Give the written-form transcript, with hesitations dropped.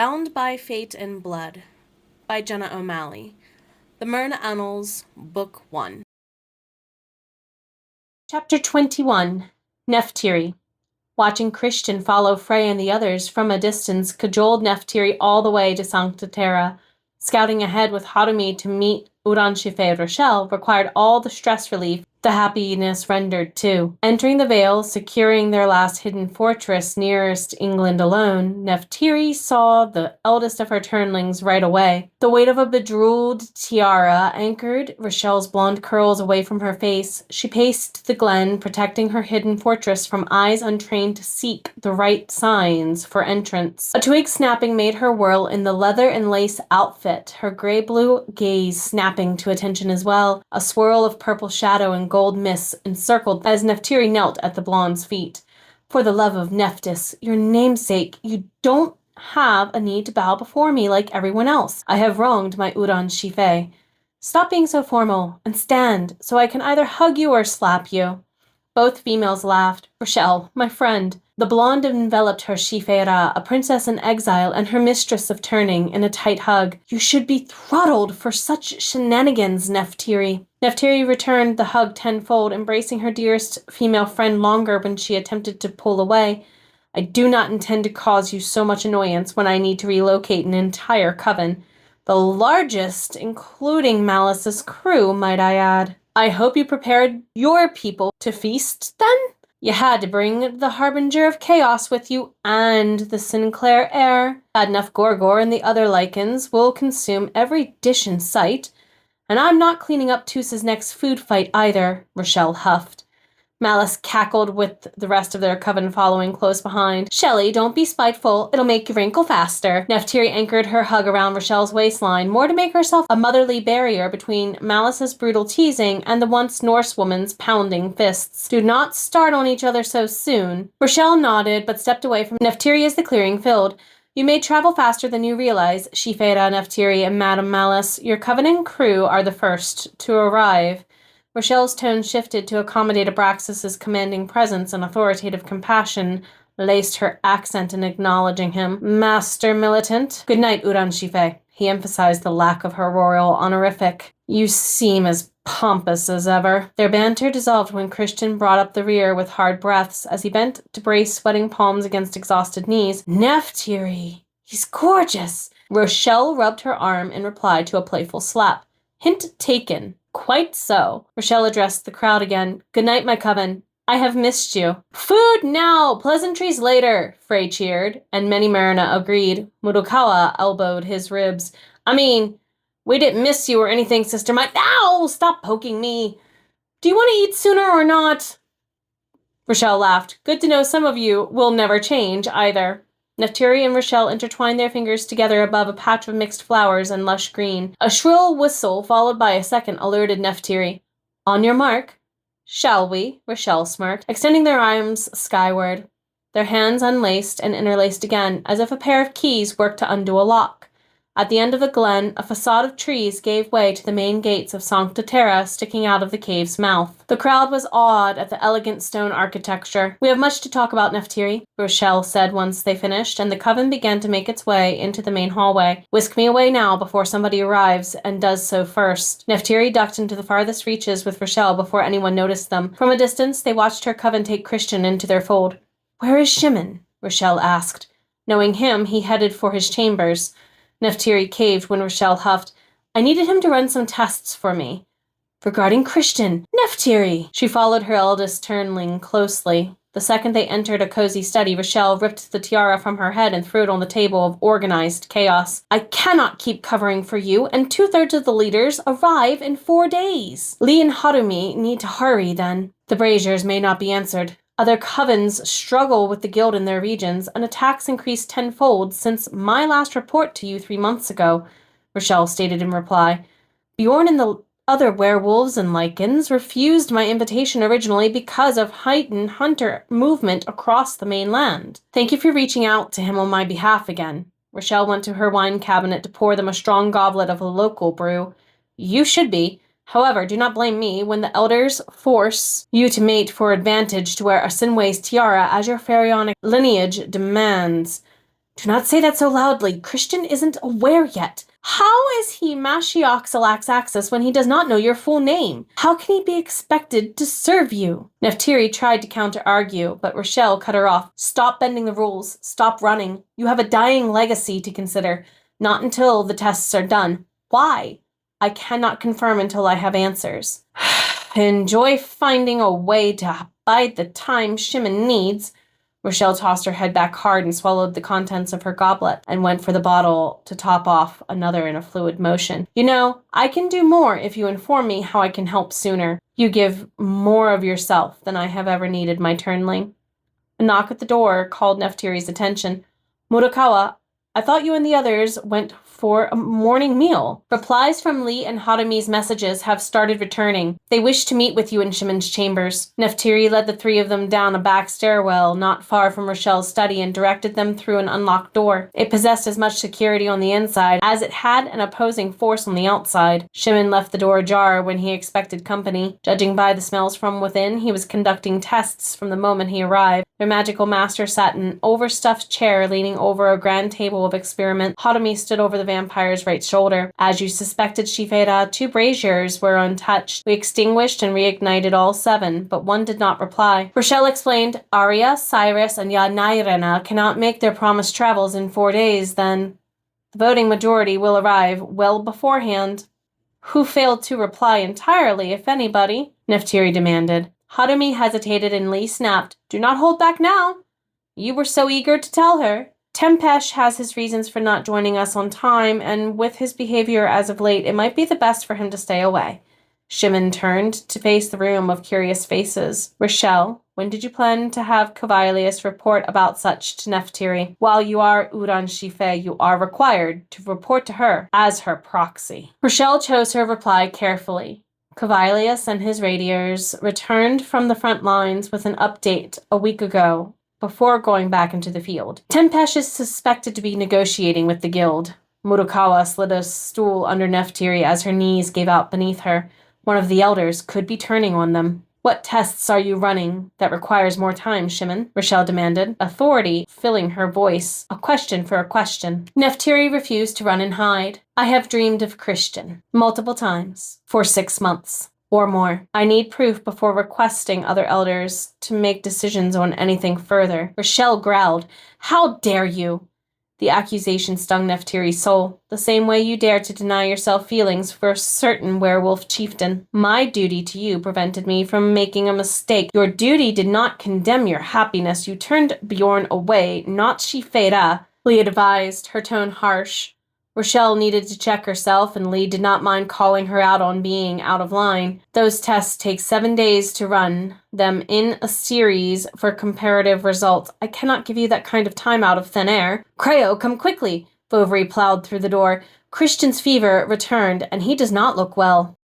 Bound by Fate and Blood by Jenna O'Malley. The Merna Annals, Book 1. Chapter 21. Nephtyri. Watching Christian follow Frey and the others from a distance cajoled Nephtyri all the way to Sancta Terra. Scouting ahead with Harumi to meet Uranshife Rochelle required all the stress relief the happiness rendered too. Entering the Vale, securing their last hidden fortress nearest England alone, Nephtyri saw the eldest of her turnlings right away. The weight of a bejeweled tiara anchored Rochelle's blonde curls away from her face. She paced the glen, protecting her hidden fortress from eyes untrained to seek the right signs for entrance. A twig snapping made her whirl in the leather and lace outfit, her gray-blue gaze snapping to attention as well. A swirl of purple shadow and gold mist encircled as Nephtyri knelt at the blonde's feet. For the love of Nephthys, your namesake, you don't have a need to bow before me like everyone else. I have wronged my Uranshife. Stop being so formal and stand so I can either hug you or slap you. Both females laughed. Rochelle, my friend. The blonde enveloped her Shifera, a princess in exile and her mistress of turning, in a tight hug. You should be throttled for such shenanigans, Nephtyri. Nephtyri returned the hug tenfold, embracing her dearest female friend longer when she attempted to pull away. I do not intend to cause you so much annoyance when I need to relocate an entire coven. The largest, including Malice's crew, might I add. I hope you prepared your people to feast, then? You had to bring the Harbinger of Chaos with you and the Sinclair heir. Bad enough Gorgor and the other lichens will consume every dish in sight. And I'm not cleaning up Toose's next food fight either, Rochelle huffed. Malice cackled with the rest of their coven following close behind. Shelley, don't be spiteful. It'll make you wrinkle faster. Nephtyri anchored her hug around Rochelle's waistline, more to make herself a motherly barrier between Malice's brutal teasing and the once Norse woman's pounding fists. Do not start on each other so soon. Rochelle nodded, but stepped away from Nephtyri as the clearing filled. You may travel faster than you realize, Shifera, Nephtyri, and Madame Malice. Your coven crew are the first to arrive. Rochelle's tone shifted to accommodate Abraxas's commanding presence and authoritative compassion laced her accent in acknowledging him. Master Militant. Good night, Uranshife. He emphasized the lack of her royal honorific. You seem as pompous as ever. Their banter dissolved when Christian brought up the rear with hard breaths as he bent to brace sweating palms against exhausted knees. Nephtyri, he's gorgeous. Rochelle rubbed her arm in reply to a playful slap. Hint taken. Quite so. Rochelle addressed the crowd again. Good night, my coven. I have missed you. Food now! Pleasantries later, Frey cheered, and many Merna agreed. Mudokawa elbowed his ribs. We didn't miss you or anything, Sister Mike. Ow! Stop poking me. Do you want to eat sooner or not? Rochelle laughed. Good to know some of you will never change, either. Nephtyri and Rochelle intertwined their fingers together above a patch of mixed flowers and lush green. A shrill whistle, followed by a second, alerted Nephtyri. On your mark. Shall we? Rochelle smirked, extending their arms skyward. Their hands unlaced and interlaced again, as if a pair of keys worked to undo a lock. At the end of the glen, a facade of trees gave way to the main gates of Sancta Terra sticking out of the cave's mouth. The crowd was awed at the elegant stone architecture. We have much to talk about, Nephtyri, Rochelle said once they finished, and the coven began to make its way into the main hallway. Whisk me away now before somebody arrives and does so first. Nephtyri ducked into the farthest reaches with Rochelle before anyone noticed them. From a distance, they watched her coven take Christian into their fold. Where is Shimon? Rochelle asked. Knowing him, he headed for his chambers. Nephtyri caved when Rochelle huffed. I needed him to run some tests for me. Regarding Christian, Nephtyri! She followed her eldest turnling closely. The second they entered a cozy study, Rochelle ripped the tiara from her head and threw it on the table of organized chaos. I cannot keep covering for you, and 2/3 of the leaders arrive in 4 days. Lee and Harumi need to hurry, then. The braziers may not be answered. Other covens struggle with the guild in their regions, and attacks increased tenfold since my last report to you 3 months ago, Rochelle stated in reply. Bjorn and the other werewolves and lichens refused my invitation originally because of heightened hunter movement across the mainland. Thank you for reaching out to him on my behalf again. Rochelle went to her wine cabinet to pour them a strong goblet of a local brew. You should be. However, do not blame me when the elders force you to mate for advantage to wear a Sinway's tiara as your pharaonic lineage demands. Do not say that so loudly. Christian isn't aware yet. How is he Mashioxalax when he does not know your full name? How can he be expected to serve you? Nephtyri tried to counter-argue, but Rochelle cut her off. Stop bending the rules. Stop running. You have a dying legacy to consider. Not until the tests are done. Why? I cannot confirm until I have answers. Enjoy finding a way to bide the time Shimon needs. Rochelle tossed her head back hard and swallowed the contents of her goblet and went for the bottle to top off another in a fluid motion. You know, I can do more if you inform me how I can help sooner. You give more of yourself than I have ever needed, my turnling. A knock at the door called Nephtyri's attention. Murakawa, I thought you and the others went for a morning meal. Replies from Lee and Hatomi's messages have started returning. They wish to meet with you in Shimon's chambers. Nephtyri led the three of them down a back stairwell not far from Rochelle's study and directed them through an unlocked door. It possessed as much security on the inside as it had an opposing force on the outside. Shimon left the door ajar when he expected company. Judging by the smells from within, he was conducting tests from the moment he arrived. Their magical master sat in an overstuffed chair leaning over a grand table of experiment. Hatomi stood over the vampire's right shoulder. As you suspected, Shifera, 2 braziers were untouched. We extinguished and reignited all 7, but one did not reply. Rochelle explained, Arya, Cyrus, and Yanairena cannot make their promised travels in 4 days, then the voting majority will arrive well beforehand. Who failed to reply entirely, if anybody? Nephtyri demanded. Hatomi hesitated and Lee snapped, Do not hold back now. You were so eager to tell her. Tempesh has his reasons for not joining us on time, and with his behavior as of late, it might be the best for him to stay away. Shimon turned to face the room of curious faces. Rochelle, when did you plan to have Cavilius report about such to Nephtyri? While you are Uran Shife, you are required to report to her as her proxy. Rochelle chose her reply carefully. Cavilius and his raiders returned from the front lines with an update a week ago, before going back into the field. Tempesh is suspected to be negotiating with the guild. Murakawa slid a stool under Nephtyri as her knees gave out beneath her. One of the elders could be turning on them. What tests are you running that requires more time, Shimon? Rochelle demanded, authority filling her voice, a question for a question. Nephtyri refused to run and hide. I have dreamed of Christian multiple times for 6 months. Or more. I need proof before requesting other elders to make decisions on anything further. Rochelle growled, How dare you? The accusation stung Nephtyri's soul, the same way you dare to deny yourself feelings for a certain werewolf chieftain. My duty to you prevented me from making a mistake. Your duty did not condemn your happiness. You turned Bjorn away, not Shifera, Lee advised, her tone harsh. Rochelle needed to check herself, and Lee did not mind calling her out on being out of line. Those tests take 7 days to run, them in a series for comparative results. I cannot give you that kind of time out of thin air. Creo, come quickly! Bovary plowed through the door. Christian's fever returned, and he does not look well.